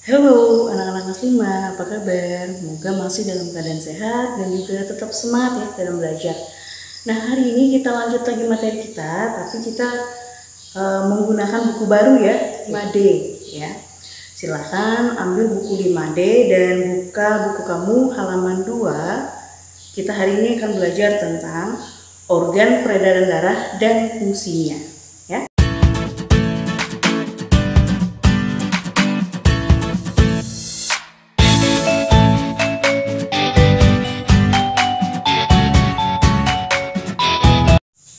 Halo anak-anak kelas 5, apa kabar? Semoga masih dalam keadaan sehat dan juga tetap semangat ya dalam belajar. Nah, hari ini kita lanjut lagi materi kita, tapi kita menggunakan buku baru ya, 5D ya. Silahkan ambil buku 5D dan buka buku kamu halaman 2. Kita hari ini akan belajar tentang organ peredaran darah dan fungsinya ya.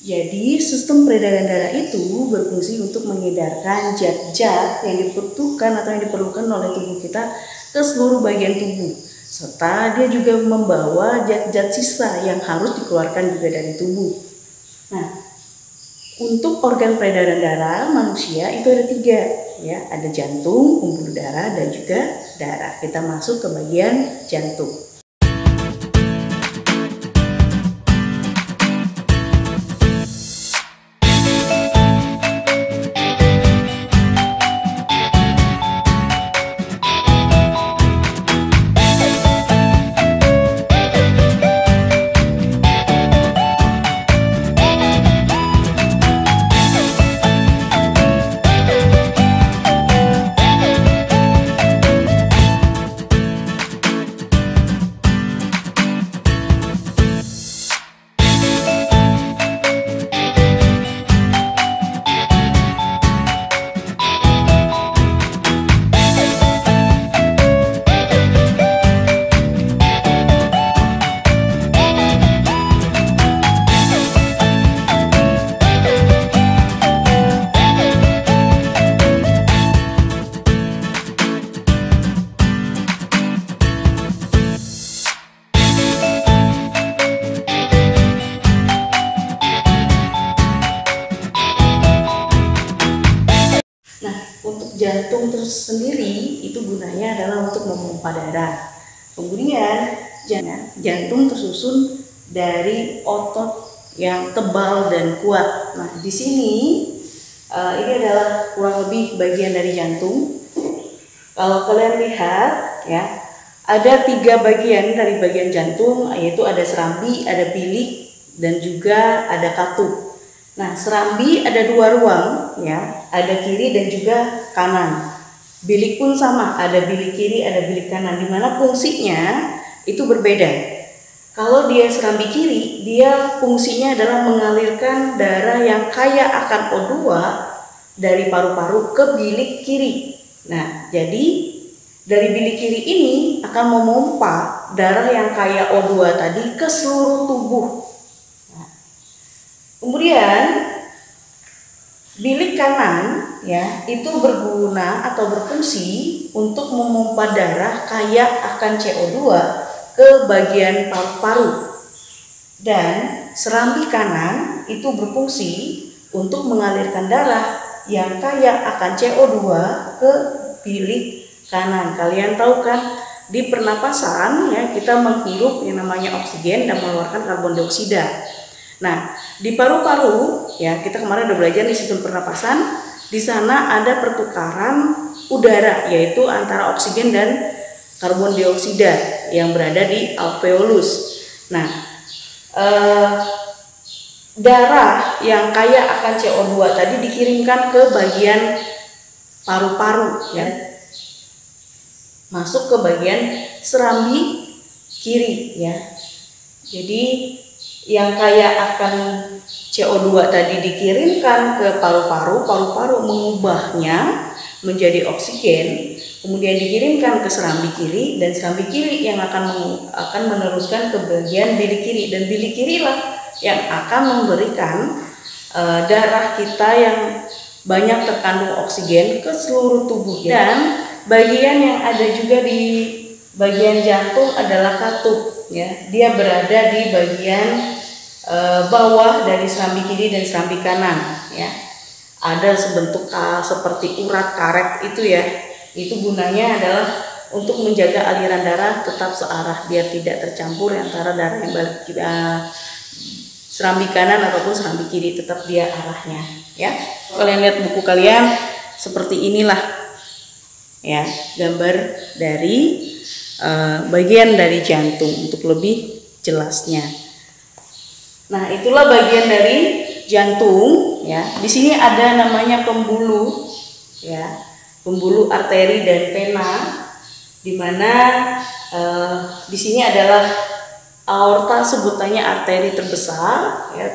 Jadi, sistem peredaran darah itu berfungsi untuk mengedarkan zat-zat yang dibutuhkan atau yang diperlukan oleh tubuh kita ke seluruh bagian tubuh. Serta dia juga membawa zat-zat sisa yang harus dikeluarkan juga dari tubuh. Nah, untuk organ peredaran darah manusia itu ada 3 ya, ada jantung, pembuluh darah, dan juga darah. Kita masuk ke bagian jantung. Jantung tersendiri itu gunanya adalah untuk memompa darah. Kemudian jantung tersusun dari otot yang tebal dan kuat. Nah, di sini ini adalah kurang lebih bagian dari jantung. Kalau kalian lihat ya, ada 3 bagian dari bagian jantung, yaitu ada serambi, ada bilik, dan juga ada katup. Nah, serambi ada 2 ruang ya, ada kiri dan juga kanan. Bilik pun sama, ada bilik kiri, ada bilik kanan, di mana fungsinya itu berbeda. Kalau dia serambi kiri, dia fungsinya adalah mengalirkan darah yang kaya akan O2 dari paru-paru ke bilik kiri. Nah, jadi dari bilik kiri ini akan memompa darah yang kaya O2 tadi ke seluruh tubuh. Kemudian bilik kanan ya itu berguna atau berfungsi untuk memompa darah kaya akan CO2 ke bagian paru-paru. Dan serambi kanan itu berfungsi untuk mengalirkan darah yang kaya akan CO2 ke bilik kanan. Kalian tahu kan, di pernapasan ya kita menghirup yang namanya oksigen dan mengeluarkan karbon dioksida. Nah, di paru-paru ya kita kemarin udah belajar di sistem pernapasan. Di sana ada pertukaran udara yaitu antara oksigen dan karbon dioksida yang berada di alveolus. Nah, darah yang kaya akan CO2 tadi dikirimkan ke bagian paru-paru ya, masuk ke bagian serambi kiri ya. Jadi yang kaya akan CO2 tadi dikirimkan ke paru-paru, paru-paru mengubahnya menjadi oksigen, kemudian dikirimkan ke serambi kiri, dan serambi kiri yang akan meneruskan ke bagian bilik kiri, dan bilik kirilah yang akan memberikan darah kita yang banyak terkandung oksigen ke seluruh tubuh. Dan bagian yang ada juga di bagian jantung adalah katup ya, dia berada di bagian bawah dari serambi kiri dan serambi kanan ya. Ada sebentuk seperti urat karet itu ya. Itu gunanya adalah untuk menjaga aliran darah tetap searah biar tidak tercampur antara darah yang balik serambi kanan ataupun serambi kiri, tetap dia arahnya ya. Kalian lihat buku kalian seperti inilah ya, gambar dari bagian dari jantung untuk lebih jelasnya. Nah, itulah bagian dari jantung ya. Di sini ada namanya pembuluh ya, pembuluh arteri dan vena, di mana di sini adalah aorta, sebutannya arteri terbesar ya.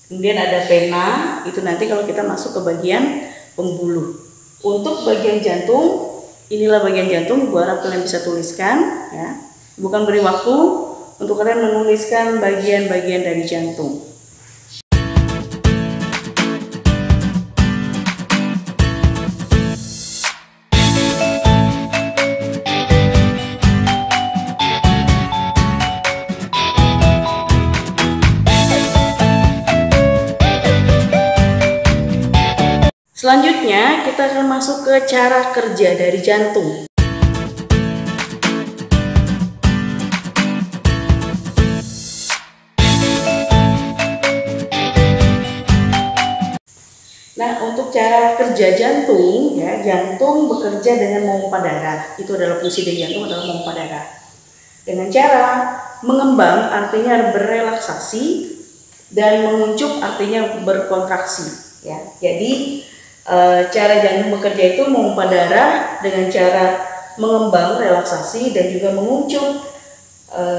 Kemudian ada vena, itu nanti kalau kita masuk ke bagian pembuluh. Untuk bagian jantung, inilah bagian jantung. Ibu harap kalian bisa tuliskan ya. Bukan beri waktu untuk kalian menuliskan bagian-bagian dari jantung. Selanjutnya kita akan masuk ke cara kerja dari jantung. Nah, untuk cara kerja jantung ya, jantung bekerja dengan memompa darah. Itu adalah fungsi dari jantung, adalah memompa darah. Dengan cara mengembang artinya berrelaksasi, dan menguncup artinya berkontraksi ya. Jadi cara jantung bekerja itu memompa darah dengan cara mengembang, relaksasi, dan juga menguncup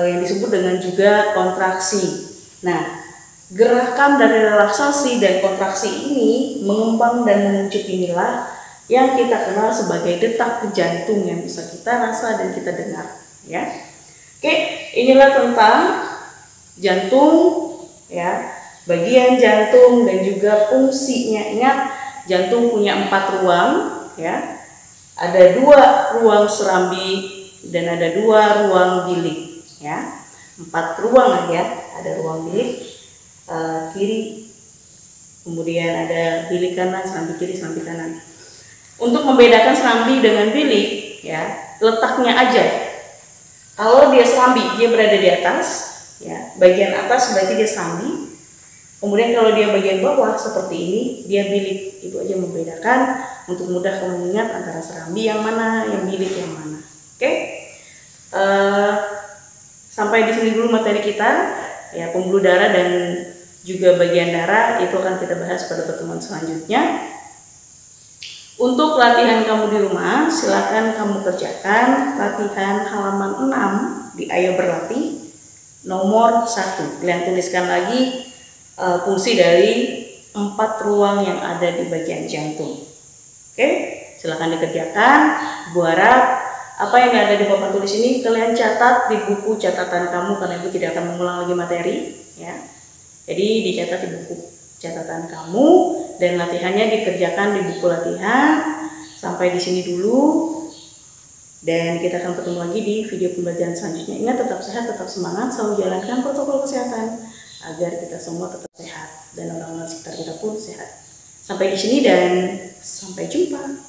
yang disebut dengan juga kontraksi. Nah, gerakan dari relaksasi dan kontraksi ini, mengembang dan menguncup, inilah yang kita kenal sebagai detak jantung yang bisa kita rasa dan kita dengar ya. Oke, inilah tentang jantung ya, bagian jantung dan juga fungsinya. Ingat, jantung punya 4 ruang ya. Ada 2 ruang serambi dan ada 2 ruang bilik ya. 4 ruang ya. Ada ruang bilik kiri, kemudian ada bilik kanan, serambi kiri, serambi kanan. Untuk membedakan serambi dengan bilik ya, letaknya aja. Kalau dia serambi, dia berada di atas ya, bagian atas berarti dia serambi. Kemudian kalau dia bagian bawah seperti ini, dia bilik. Itu aja membedakan untuk mudah kamu ingat antara serambi yang mana, yang bilik yang mana. Oke? Sampai di sini dulu materi kita ya, pembuluh darah dan juga bagian darah. Itu akan kita bahas pada pertemuan selanjutnya. Untuk latihan kamu di rumah, silakan kamu kerjakan latihan halaman 6 di Ayo Berlatih nomor 1. Kalian tuliskan lagi fungsi dari 4 ruang yang ada di bagian jantung. Oke, silakan dikerjakan. Bu harap apa yang ada di papan tulis ini kalian catat di buku catatan kamu, karena ibu tidak akan mengulang lagi materi ya. Jadi dicatat di buku catatan kamu dan latihannya dikerjakan di buku latihan. Sampai di sini dulu, dan kita akan ketemu lagi di video pembelajaran selanjutnya. Ingat, tetap sehat, tetap semangat, selalu jalankan protokol kesehatan agar kita semua tetap sehat dan orang-orang sekitar kita pun sehat. Sampai di sini dan sampai jumpa.